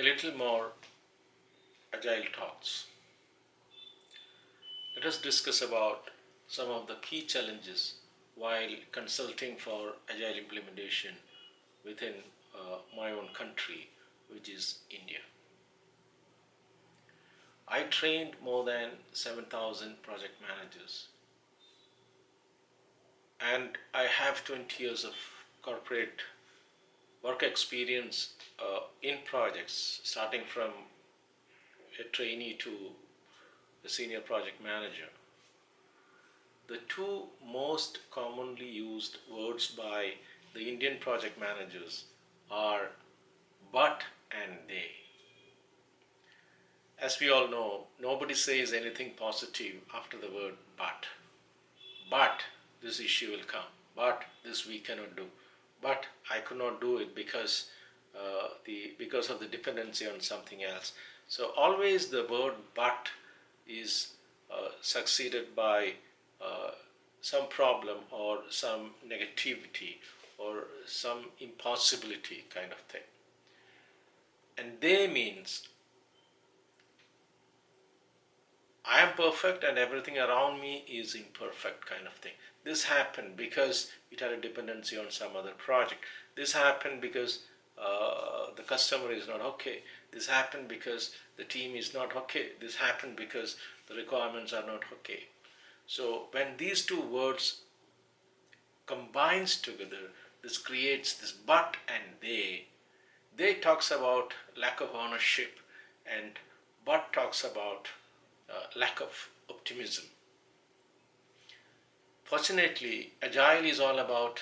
a little more agile thoughts. Let us discuss about some of the key challenges while consulting for agile implementation within my own country, which is India. I trained more than 7,000 project managers, and I have 20 years of corporate work experience in projects, starting from a trainee to a senior project manager. The two most commonly used words by the Indian project managers are but and they. As we all know, nobody says anything positive after the word but. But this issue will come. But this we cannot do. But I could not do it because of the dependency on something else. So always the word but is succeeded by some problem or some negativity or some impossibility kind of thing. And they means I am perfect and everything around me is imperfect kind of thing. This happened because it had a dependency on some other project. This happened because the customer is not okay. This happened because the team is not okay. This happened because the requirements are not okay. So when these two words combines together, this creates this but and they. They talks about lack of ownership and but talks about lack of optimism. Fortunately, Agile is all about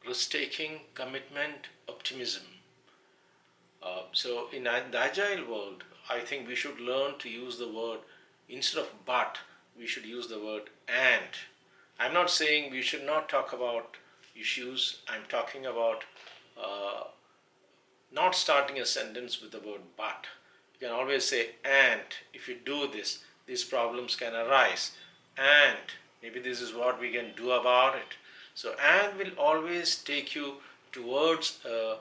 risk-taking, commitment, optimism. So in the Agile world, I think we should learn to use the word, instead of but, we should use the word and. I'm not saying we should not talk about issues. I'm talking about not starting a sentence with the word but. You can always say and if you do this, these problems can arise and maybe this is what we can do about it. So and will always take you towards a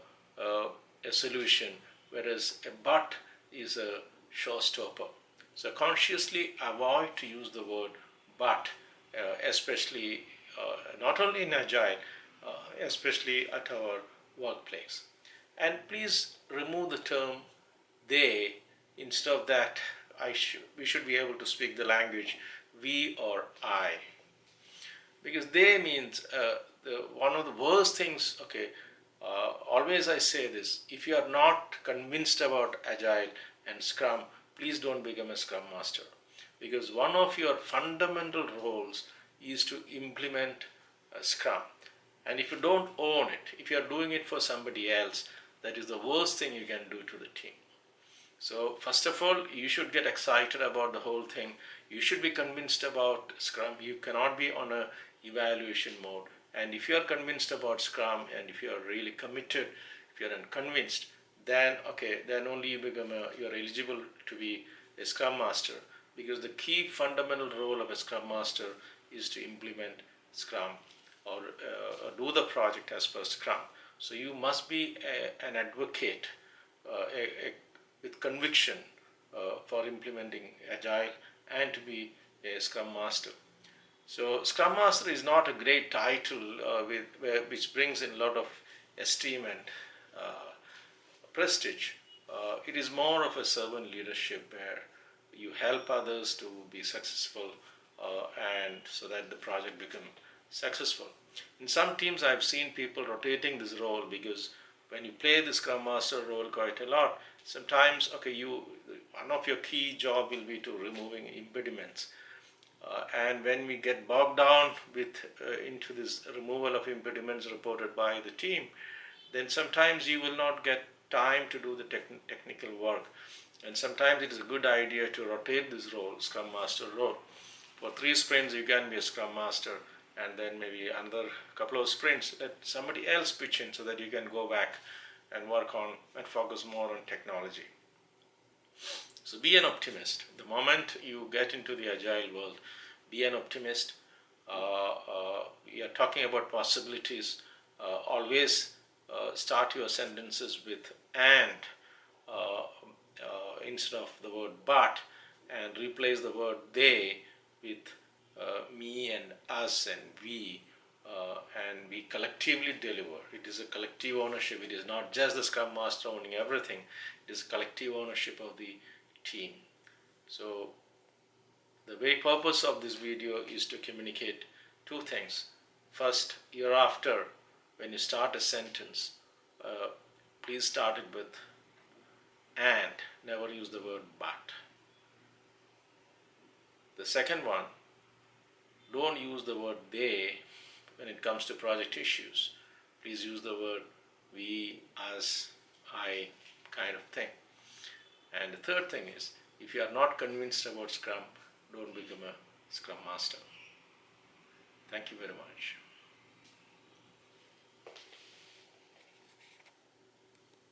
solution, whereas a but is a showstopper. So consciously avoid to use the word but, especially not only in Agile, especially at our workplace. And please remove the term they. Instead of that, we should be able to speak the language we or I, because they means one of the worst things. Okay, always I say this: if you are not convinced about Agile and Scrum, please don't become a Scrum Master, because one of your fundamental roles is to implement Scrum. And if you don't own it, if you are doing it for somebody else, that is the worst thing you can do to the team. So first of all, you should get excited about the whole thing. You should be convinced about Scrum. You cannot be on a evaluation mode. And if you are convinced about Scrum and if you are really committed, if you are unconvinced, then okay, then only you are eligible to be a Scrum Master, because the key fundamental role of a Scrum Master is to implement Scrum or do the project as per Scrum. So you must be an advocate, with conviction for implementing Agile and to be a Scrum Master. So Scrum Master is not a great title which brings in a lot of esteem and prestige. It is more of a servant leadership where you help others to be successful and so that the project becomes successful. In some teams I've seen people rotating this role, because when you play the Scrum Master role quite a lot, sometimes okay, one of your key job will be to removing impediments. And when we get bogged down into this removal of impediments reported by the team, then sometimes you will not get time to do the technical work. And sometimes it is a good idea to rotate this role, Scrum Master role. For 3 sprints you can be a Scrum Master, and then maybe another couple of sprints let somebody else pitch in so that you can go back and work on and focus more on technology. So be an optimist. The moment you get into the Agile world, be an optimist. We are talking about possibilities. Always start your sentences with and instead of the word but, and replace the word they with me and us and we, and we collectively deliver. It is a collective ownership. It is not just the Scrum Master owning everything. It is collective ownership of the team. So the very purpose of this video is to communicate two things. First, hereafter, when you start a sentence, uh, please start it with and, never use the word but. The second one, don't use the word they when it comes to project issues. Please use the word we, us, I kind of thing. And the third thing is, if you are not convinced about Scrum, don't become a Scrum Master. Thank you very much.